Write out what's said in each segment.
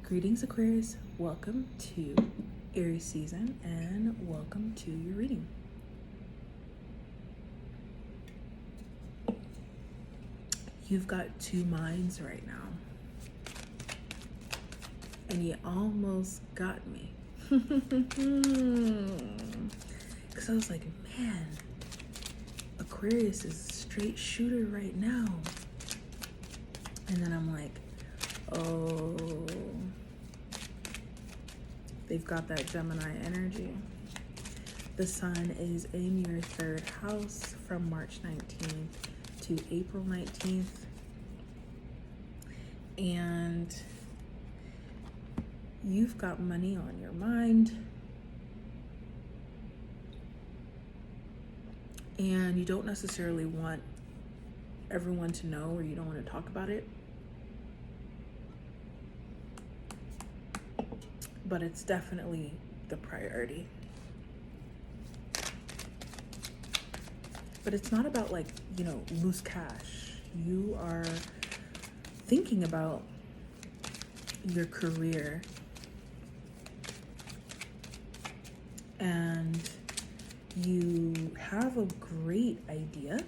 Greetings, Aquarius. Welcome to Aries season and welcome to your reading. You've got two minds right now, and you almost got me. Because I was like, man, Aquarius is a straight shooter right now. And then I'm like, oh, they've got that Gemini energy. The sun is in your third house from March 19th to April 19th. And you've got money on your mind. And you don't necessarily want everyone to know, or you don't want to talk about it. But it's definitely the priority. But it's not about loose cash. You are thinking about your career, and you have a great idea,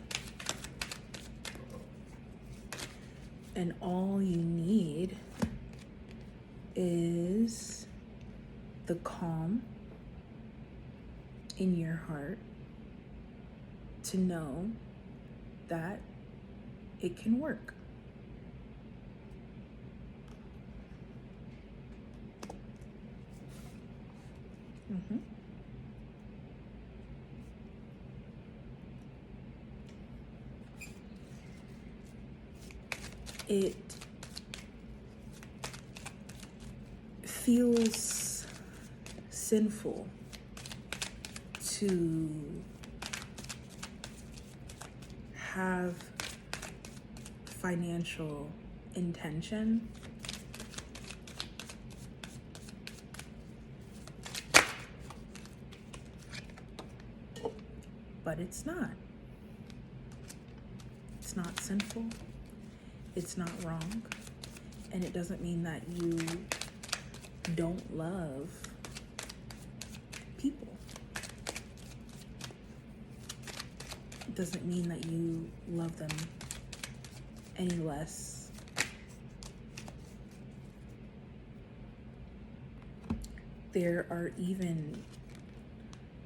and all you need is the calm in your heart to know that it can work. It feels sinful to have financial intention, but it's not. It's not sinful. It's not wrong. And it doesn't mean that you don't love people. It doesn't mean that you love them any less. There are even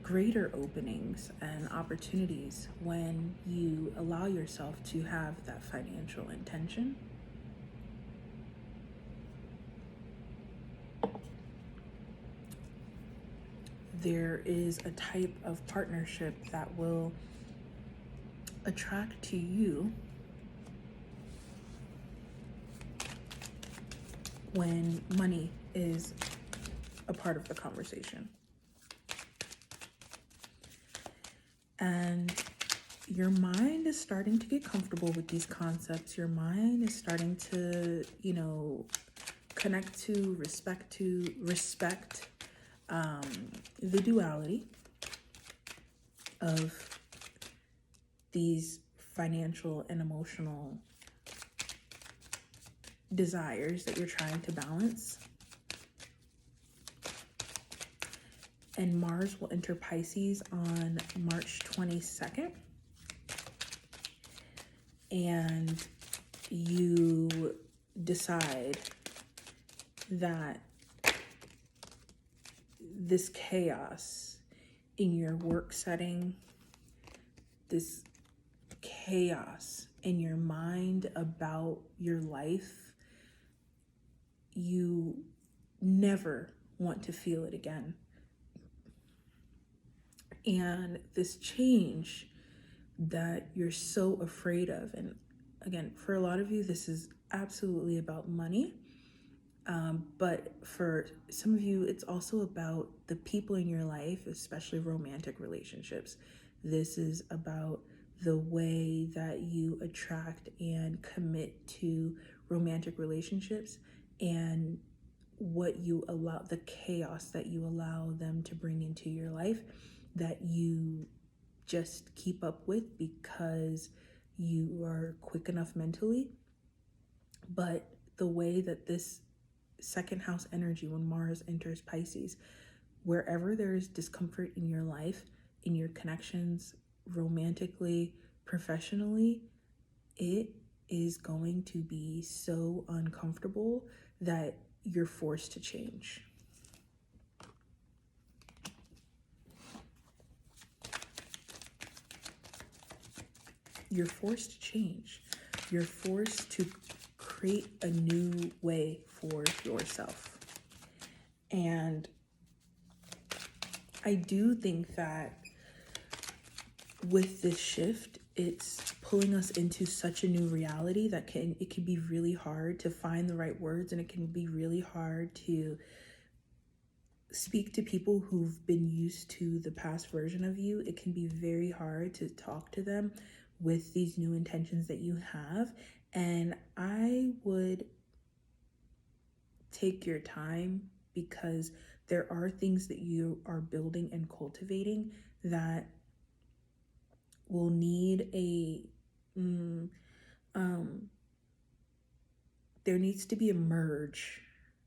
greater openings and opportunities when you allow yourself to have that financial intention. There is a type of partnership that will attract to you when money is a part of the conversation. And your mind is starting to get comfortable with these concepts. Your mind is starting to, connect to, respect the duality of these financial and emotional desires that you're trying to balance. And Mars will enter Pisces on March 22nd. And you decide that this chaos in your work setting, this chaos in your mind about your life, you never want to feel it again. And this change that you're so afraid of, and again, for a lot of you, this is absolutely about money. But for some of you, it's also about the people in your life, especially romantic relationships. This is about the way that you attract and commit to romantic relationships, and what you allow, the chaos that you allow them to bring into your life, that you just keep up with because you are quick enough mentally. But the way that this second house energy when Mars enters Pisces. Wherever there is discomfort in your life, in your connections, romantically, professionally, it is going to be so uncomfortable that you're forced to change. You're forced to change. You're forced to create a new way for yourself. And I do think that with this shift, it's pulling us into such a new reality that it can be really hard to find the right words, and it can be really hard to speak to people who've been used to the past version of you. It can be very hard to talk to them with these new intentions that you have. And I would take your time, because there are things that you are building and cultivating that will need there needs to be a merge.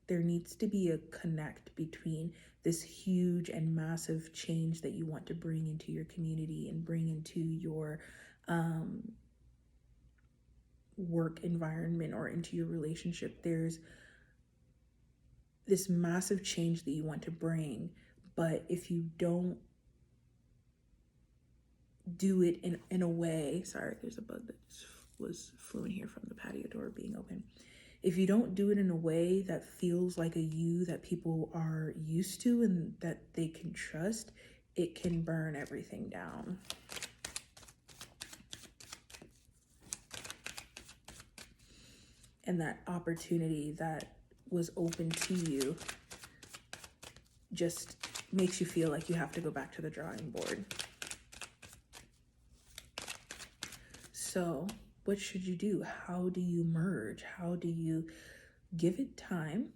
There needs to be a connect between this huge and massive change that you want to bring into your community and bring into your work environment or into your relationship. There's this massive change that you want to bring, but if you don't do it in a way, sorry, there's a bug that flew in here from the patio door being open. If you don't do it in a way that feels like a you that people are used to and that they can trust, it can burn everything down. And that opportunity that was open to you just makes you feel like you have to go back to the drawing board. So what should you do? How do you merge? How do you give it time?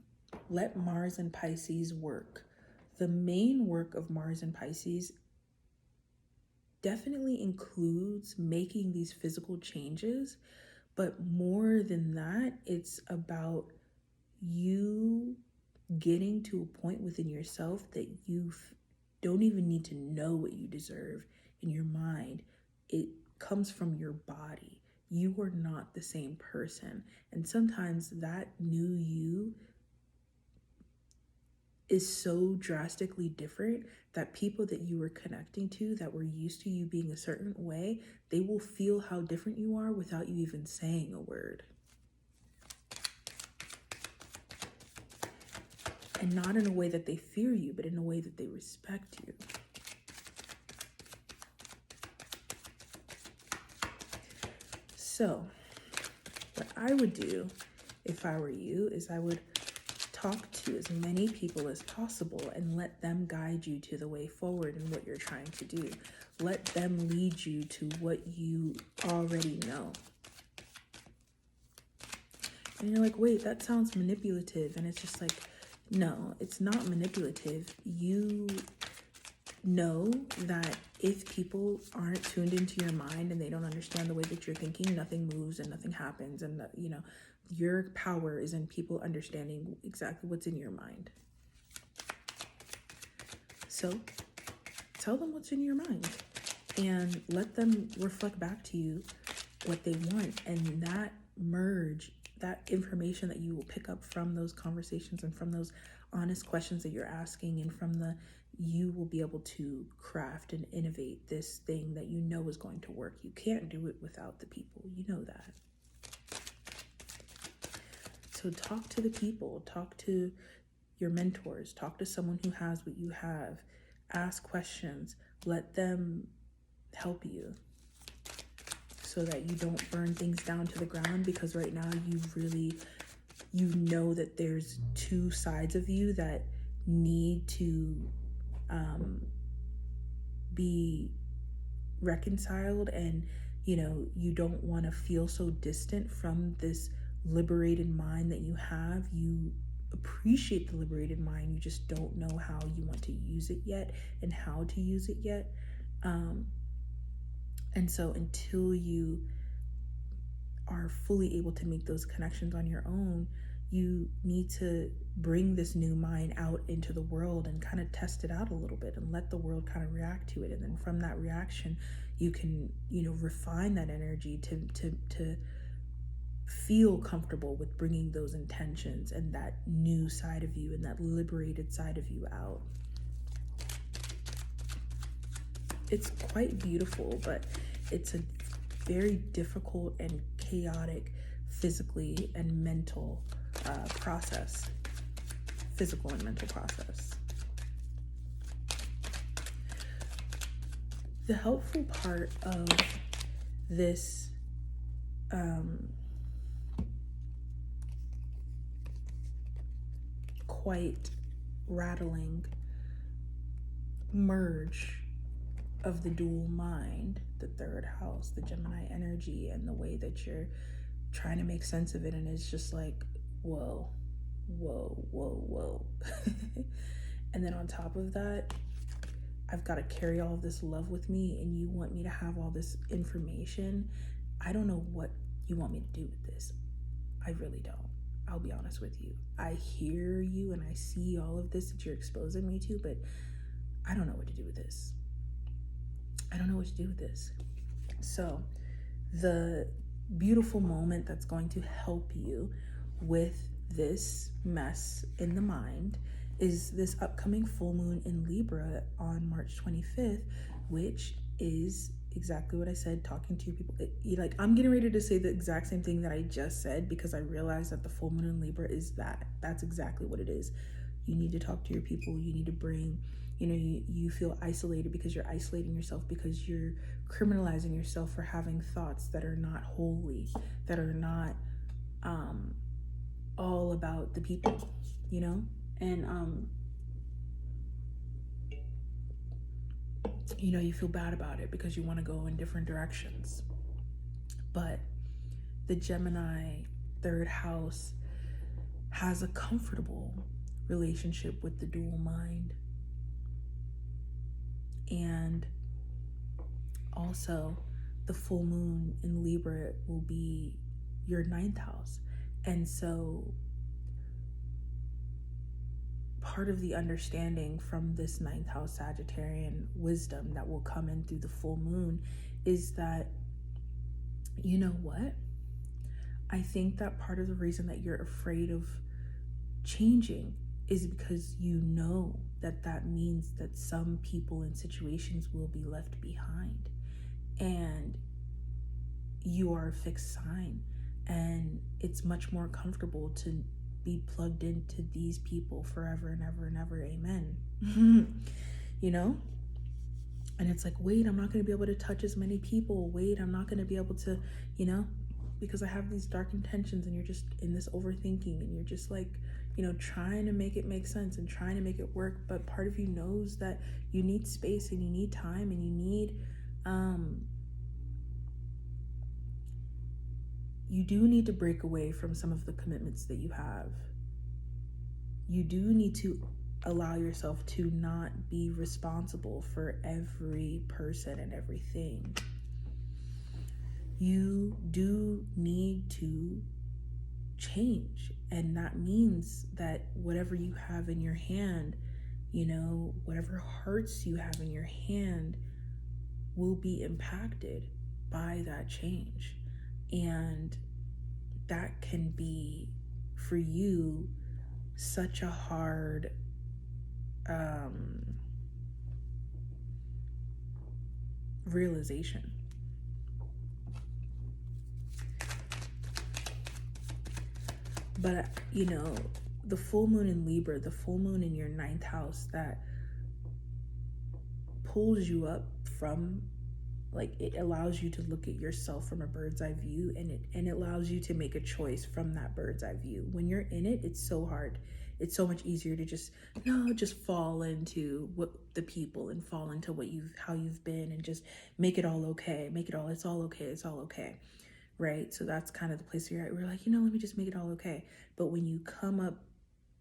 Let Mars and Pisces work. The main work of Mars and Pisces definitely includes making these physical changes, but more than that, it's about you getting to a point within yourself that you don't even need to know what you deserve in your mind. It comes from your body. You are not the same person. And sometimes that new you is so drastically different that people that you were connecting to that were used to you being a certain way, they will feel how different you are without you even saying a word. And not in a way that they fear you, but in a way that they respect you. So, what I would do if I were you is I would talk to as many people as possible and let them guide you to the way forward and what you're trying to do. Let them lead you to what you already know. And you're like, wait, that sounds manipulative. And it's just like, no, it's not manipulative. You know that if people aren't tuned into your mind and they don't understand the way that you're thinking, nothing moves and nothing happens. And, your power is in people understanding exactly what's in your mind. So tell them what's in your mind and let them reflect back to you what they want. And that merge, that information that you will pick up from those conversations and from those honest questions that you're asking, and from you will be able to craft and innovate this thing that you know is going to work. You can't do it without the people. You know that. So talk to the people, talk to your mentors, talk to someone who has what you have, ask questions, let them help you so that you don't burn things down to the ground, because right now you know that there's two sides of you that need to be reconciled, and you don't want to feel so distant from this liberated mind that you have. You appreciate the liberated mind, you just don't know how you want to use it yet and how to use it yet. And so until you are fully able to make those connections on your own, you need to bring this new mind out into the world and kind of test it out a little bit and let the world kind of react to it. And then from that reaction, you can, refine that energy to feel comfortable with bringing those intentions and that new side of you and that liberated side of you out. It's quite beautiful, but it's a very difficult and chaotic physically and mental process. Physical and mental process. The helpful part of this quite rattling merge of the dual mind, the third house, the Gemini energy, and the way that you're trying to make sense of it, and it's just like, whoa. And then on top of that, I've got to carry all of this love with me, and you want me to have all this information. I don't know what you want me to do with this. I really don't. I'll be honest with you. I hear you and I see all of this that you're exposing me to, but I don't know what to do with this. So the beautiful moment that's going to help you with this mess in the mind is this upcoming full moon in Libra on March 25th, which is exactly what I said, talking to people. I'm getting ready to say the exact same thing that I just said, because I realized that the full moon in Libra is that's exactly what it is. You need to talk to your people. You need to bring, you feel isolated because you're isolating yourself, because you're criminalizing yourself for having thoughts that are not holy, that are not all about the people, and you feel bad about it because you want to go in different directions. But the Gemini third house has a comfortable relationship with the dual mind. And also the full moon in Libra will be your 9th house. And so part of the understanding from this 9th house Sagittarian wisdom that will come in through the full moon is that, you know what? I think that part of the reason that you're afraid of changing is because you know that means that some people and situations will be left behind, and you are a fixed sign, and it's much more comfortable to be plugged into these people forever and ever and ever. Amen. And it's like, wait, I'm not going to be able to touch as many people. Wait, I'm not going to be able to, because I have these dark intentions, and you're just in this overthinking, and you're just like, trying to make it make sense and trying to make it work. But part of you knows that you need space and you need time and you do need to break away from some of the commitments that you have. You do need to allow yourself to not be responsible for every person and everything. You do need to change, and that means that whatever you have in your hand, whatever hearts you have in your hand will be impacted by that change. And that can be, for you, such a hard realization. But, the full moon in Libra, the full moon in your 9th house, that pulls you up from, it allows you to look at yourself from a bird's eye view, and it allows you to make a choice from that bird's eye view. When you're in it, it's so hard. It's so much easier to just fall into what the people and fall into how you've been, and just make it all okay. It's all okay. Right? So that's kind of the place you're at. We're like, let me just make it all okay. But when you come up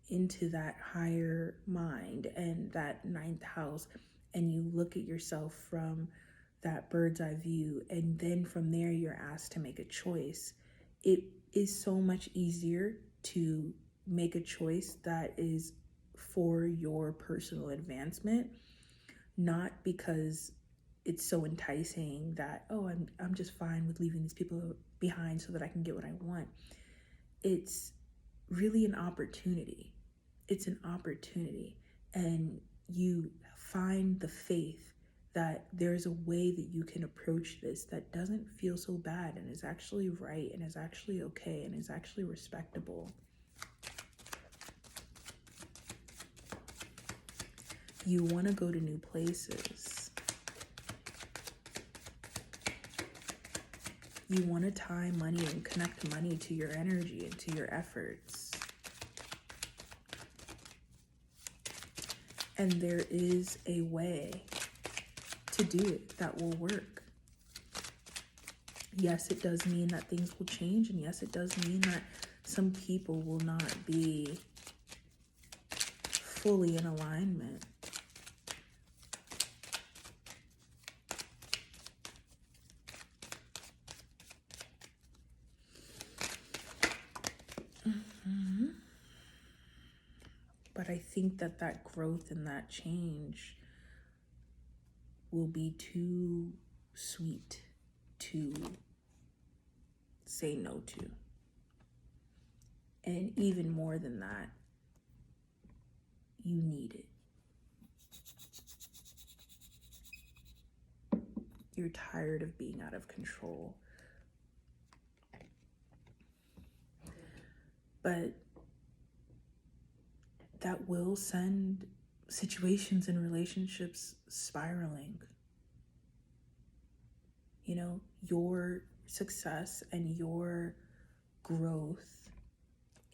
into that higher mind and that 9th house, and you look at yourself from that bird's eye view, and then from there you're asked to make a choice, it is so much easier to make a choice that is for your personal advancement, not because it's so enticing that, oh, I'm just fine with leaving these people behind so that I can get what I want. It's really an opportunity. It's an opportunity. And you find the faith that there's a way that you can approach this that doesn't feel so bad and is actually right and is actually okay and is actually respectable. You want to go to new places. You want to tie money and connect money to your energy and to your efforts. And there is a way to do it that will work. Yes, it does mean that things will change. And yes, it does mean that some people will not be fully in alignment. But I think that that growth and that change will be too sweet to say no to. And even more than that, you need it. You're tired of being out of control. But that will send situations and relationships spiraling. You know, your success and your growth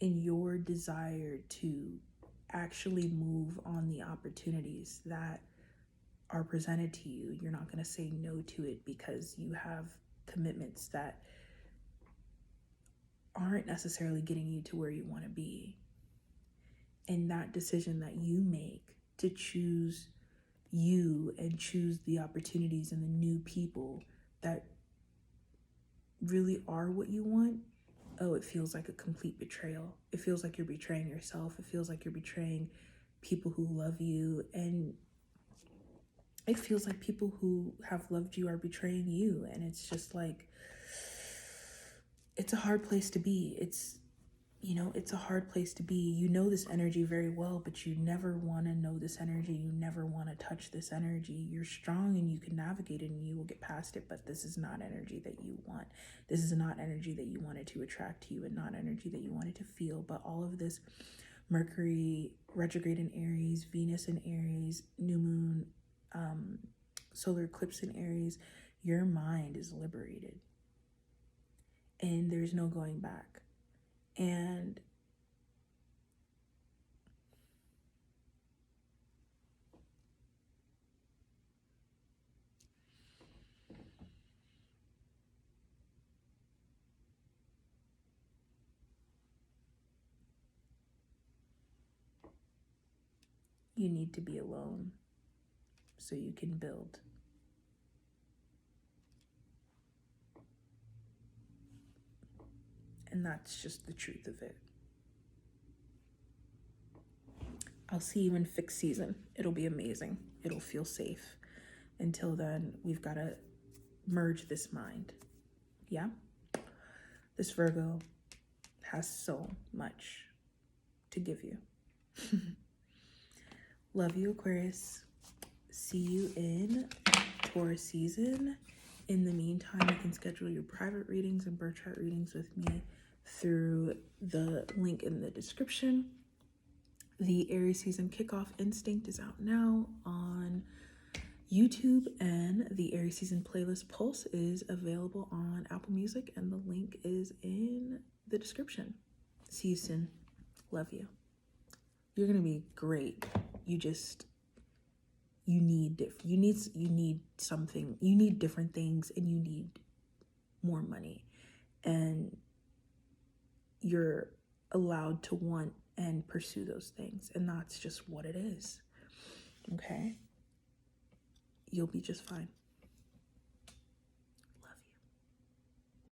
and your desire to actually move on the opportunities that are presented to you. You're not going to say no to it because you have commitments that aren't necessarily getting you to where you want to be. And that decision that you make to choose you and choose the opportunities and the new people that really are what you want, oh, it feels like a complete betrayal. It feels like you're betraying yourself. It feels like you're betraying people who love you. And it feels like people who have loved you are betraying you. And it's just like, it's a hard place to be. It's a hard place to be. You know this energy very well, but you never want to know this energy. You never want to touch this energy. You're strong and you can navigate it and you will get past it, but this is not energy that you want. This is not energy that you wanted to attract to you and not energy that you wanted to feel. But all of this Mercury retrograde in Aries, Venus in Aries, new moon, solar eclipse in Aries, your mind is liberated and there's no going back. And you need to be alone so you can build. And that's just the truth of it. I'll see you in fixed season. It'll be amazing. It'll feel safe. Until then, we've got to merge this mind. Yeah? This Virgo has so much to give you. Love you, Aquarius. See you in Taurus season. In the meantime, you can schedule your private readings and birth chart readings with me through the link in the description. The Aries season kickoff instinct is out now on YouTube, and the Aries season playlist Pulse is available on Apple Music, and the link is in the description. See you soon. Love you. You're gonna be great. You need something. You need different things, and you need more money, and you're allowed to want and pursue those things, and that's just what it is. Okay? You'll be just fine.